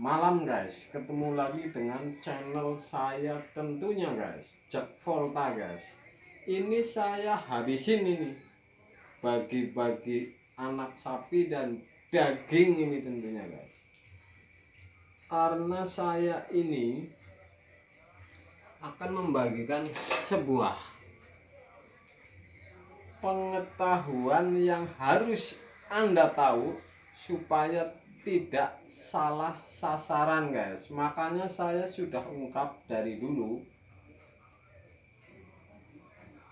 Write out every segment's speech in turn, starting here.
malam guys, ketemu lagi dengan channel saya tentunya guys, Jak Volta guys. Ini saya habisin ini bagi-bagi anak sapi dan daging ini tentunya guys. Karena saya ini akan membagikan sebuah pengetahuan yang harus Anda tahu supaya tidak salah sasaran guys. Makanya saya sudah ungkap dari dulu,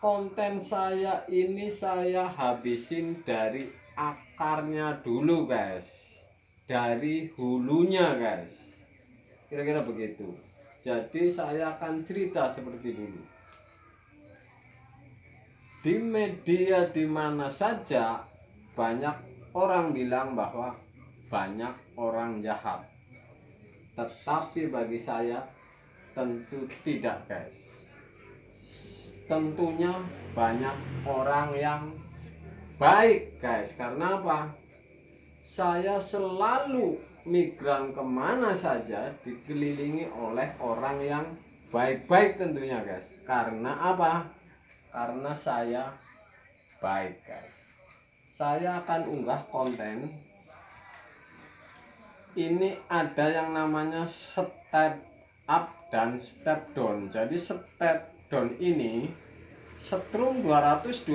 konten saya ini saya habisin dari akarnya dulu guys, dari hulunya guys, kira-kira begitu. Jadi saya akan cerita seperti dulu. Di media dimana saja banyak orang bilang bahwa banyak orang jahat, tetapi bagi saya tentu tidak guys. Tentunya banyak orang yang baik guys. Karena apa? Saya selalu migran kemana saja dikelilingi oleh orang yang baik-baik tentunya guys. Karena apa? Karena saya baik guys. Saya akan unggah konten. Ini ada yang namanya step up dan step down. Jadi step down ini setrum 220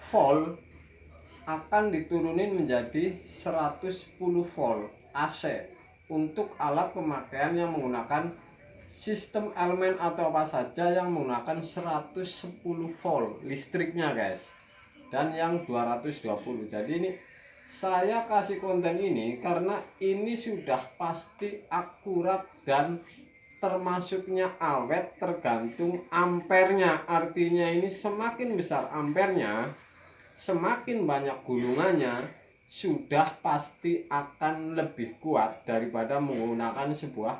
volt akan diturunin menjadi 110 volt AC untuk alat pemakaian yang menggunakan sistem elemen atau apa saja yang menggunakan 110 volt listriknya guys, dan yang 220. Jadi ini saya kasih konten ini karena ini sudah pasti akurat dan termasuknya awet tergantung ampernya. Artinya ini semakin besar ampernya, semakin banyak gulungannya, sudah pasti akan lebih kuat daripada menggunakan sebuah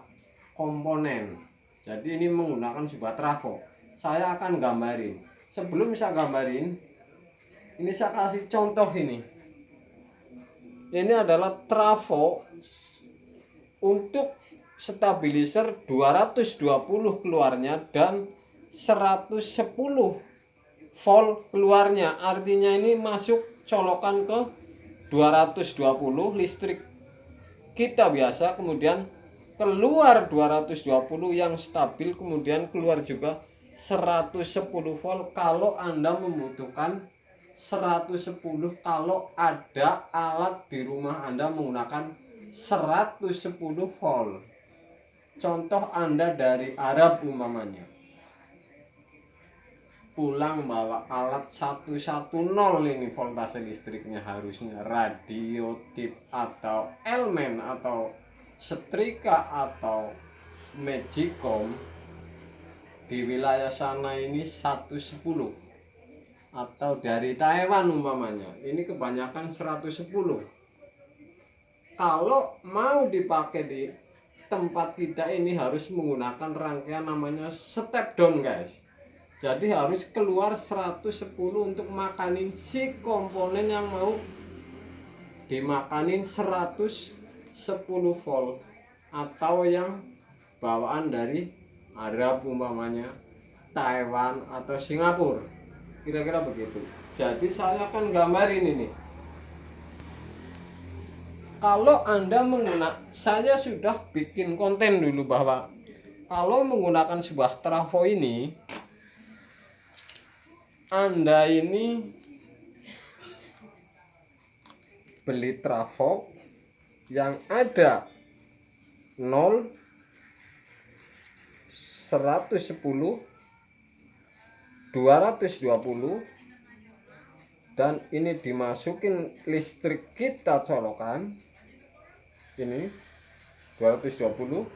komponen. Jadi ini menggunakan sebuah trafo. Saya akan gambarin. Sebelum saya gambarin, ini saya kasih contoh ini. Ini adalah trafo untuk stabilizer 220 keluarnya dan 110 volt keluarnya. Artinya ini masuk colokan ke 220 listrik kita biasa, kemudian keluar 220 yang stabil, kemudian keluar juga 110 volt kalau Anda membutuhkan 110, kalau ada alat di rumah Anda menggunakan 110 volt. Contoh Anda dari Arab umpamanya, pulang bawa alat 110 ini voltase listriknya, harusnya radio tip atau elmen atau setrika atau magicom. Di wilayah sana ini 110, atau dari Taiwan umpamanya ini kebanyakan 110. Kalau mau dipakai di tempat kita ini harus menggunakan rangkaian namanya step down guys. Jadi harus keluar 110 untuk makanin si komponen yang mau dimakanin 110 volt atau yang bawaan dari Arab umpamanya, Taiwan atau Singapura, kira-kira begitu. Jadi saya akan gambarin ini. Kalau Anda menggunakan, saya sudah bikin konten dulu bahwa kalau menggunakan sebuah trafo ini, Anda ini beli trafo yang ada 0, 110, 220, dan ini dimasukin listrik kita colokan ini 220,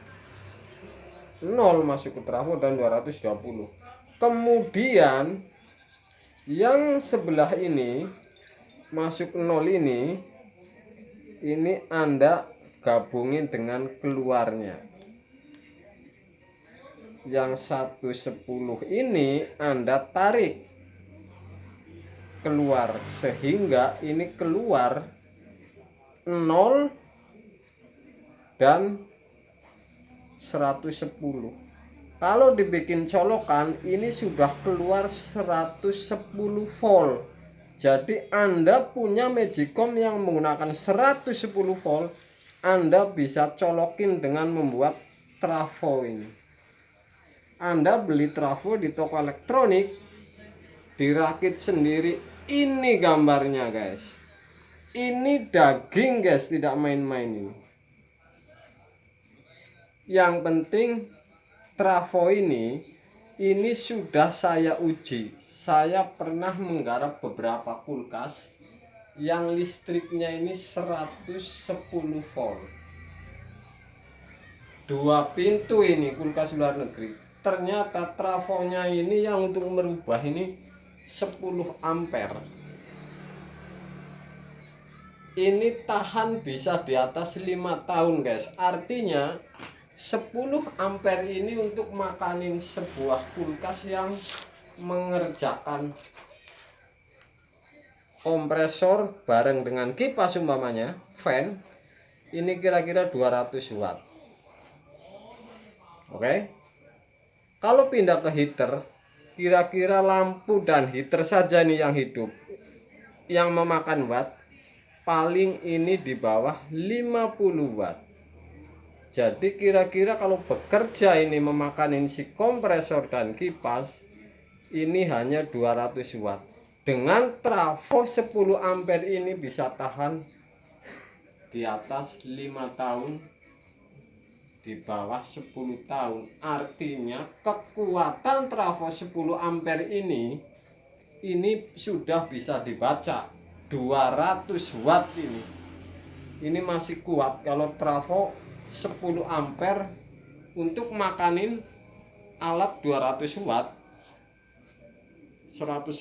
0 masuk ke trafo dan 220. Kemudian yang sebelah ini masuk 0 ini Anda gabungin dengan keluarnya. Yang 110 ini Anda tarik keluar sehingga ini keluar 0 dan 110. Kalau dibikin colokan ini sudah keluar 110 volt. Jadi Anda punya Magicom yang menggunakan 110 volt, Anda bisa colokin dengan membuat trafo ini. Anda beli trafo di toko elektronik, dirakit sendiri. Ini gambarnya guys. Ini daging guys, tidak main-main ini. Yang penting trafo ini sudah saya uji. Saya pernah menggarap beberapa kulkas yang listriknya ini 110 volt. 2 pintu ini kulkas luar negeri. Ternyata trafonya ini yang untuk merubah ini 10 ampere. Ini tahan bisa di atas 5 tahun guys. Artinya 10 ampere ini untuk makanin sebuah kulkas yang mengerjakan kompresor bareng dengan kipas umpamanya, fan, ini kira-kira 200 watt. Oke. Kalau pindah ke heater, kira-kira lampu dan heater saja nih yang hidup, yang memakan watt paling ini di bawah 50 watt. Jadi kira-kira kalau bekerja ini memakanin si kompresor dan kipas ini hanya 200 watt. Dengan trafo 10 ampere ini bisa tahan di atas 5 tahun, di bawah 10 tahun. Artinya kekuatan trafo 10 ampere ini sudah bisa dibaca 200 watt ini. Ini masih kuat kalau trafo 10 ampere untuk makanin alat 200 watt 110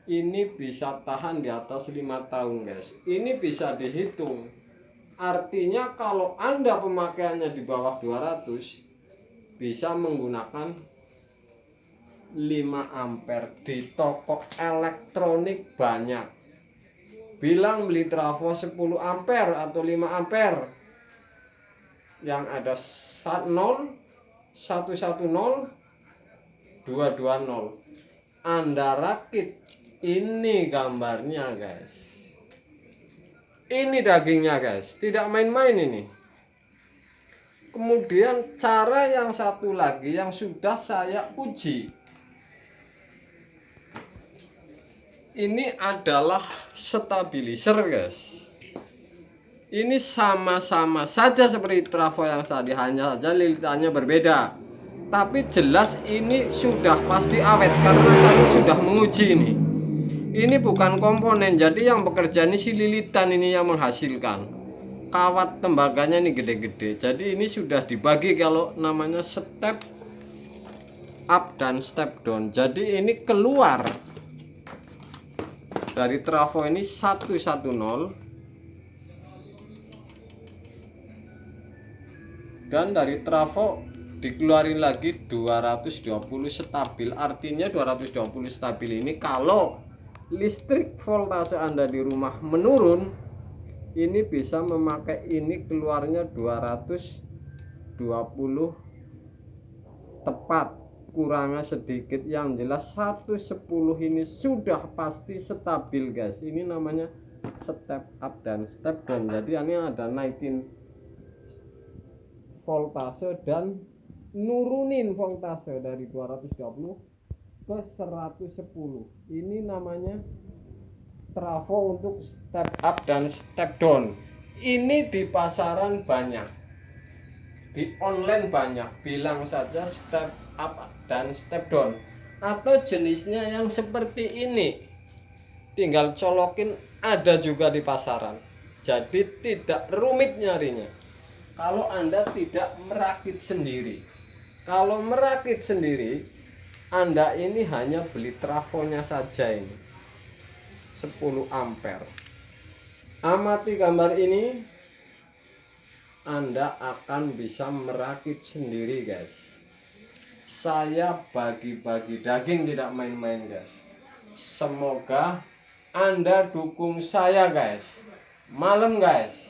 ini bisa tahan di atas 5 tahun guys. Ini bisa dihitung. Artinya kalau Anda pemakaiannya di bawah 200 bisa menggunakan 5 ampere. Di toko elektronik banyak bilang beli trafo 10 ampere atau 5 ampere yang ada 110 220. Anda rakit, ini gambarnya guys. Ini dagingnya guys, tidak main-main ini. Kemudian cara yang satu lagi yang sudah saya uji, ini adalah stabilizer guys. Ini sama-sama saja seperti trafo yang tadi, hanya saja lilitannya berbeda. Tapi jelas ini sudah pasti awet karena saya sudah menguji ini. Ini bukan komponen, jadi yang bekerja ini si lilitan ini yang menghasilkan. Kawat tembaganya ini gede-gede. Jadi ini sudah dibagi kalau namanya step up dan step down. Jadi ini keluar dari trafo ini 110, dan dari trafo dikeluarin lagi 220 stabil. Artinya 220 stabil ini kalau listrik voltase Anda di rumah menurun, ini bisa memakai ini keluarnya 220 tepat, kurangnya sedikit. Yang jelas 110 ini sudah pasti stabil guys. Ini namanya step up dan step down. Jadi ini ada naikin voltase dan nurunin voltase dari 220 ke 110. Ini namanya trafo untuk step up dan step down. Ini di pasaran banyak, di online banyak. Bilang saja step up dan step down, atau jenisnya yang seperti ini, tinggal colokin, ada juga di pasaran. Jadi tidak rumit nyarinya kalau Anda tidak merakit sendiri. Kalau merakit sendiri, Anda ini hanya beli trafonya saja ini 10 ampere. Amati gambar ini, Anda akan bisa merakit sendiri guys. Saya bagi-bagi daging, tidak main-main guys. Semoga Anda dukung saya guys. Malam guys.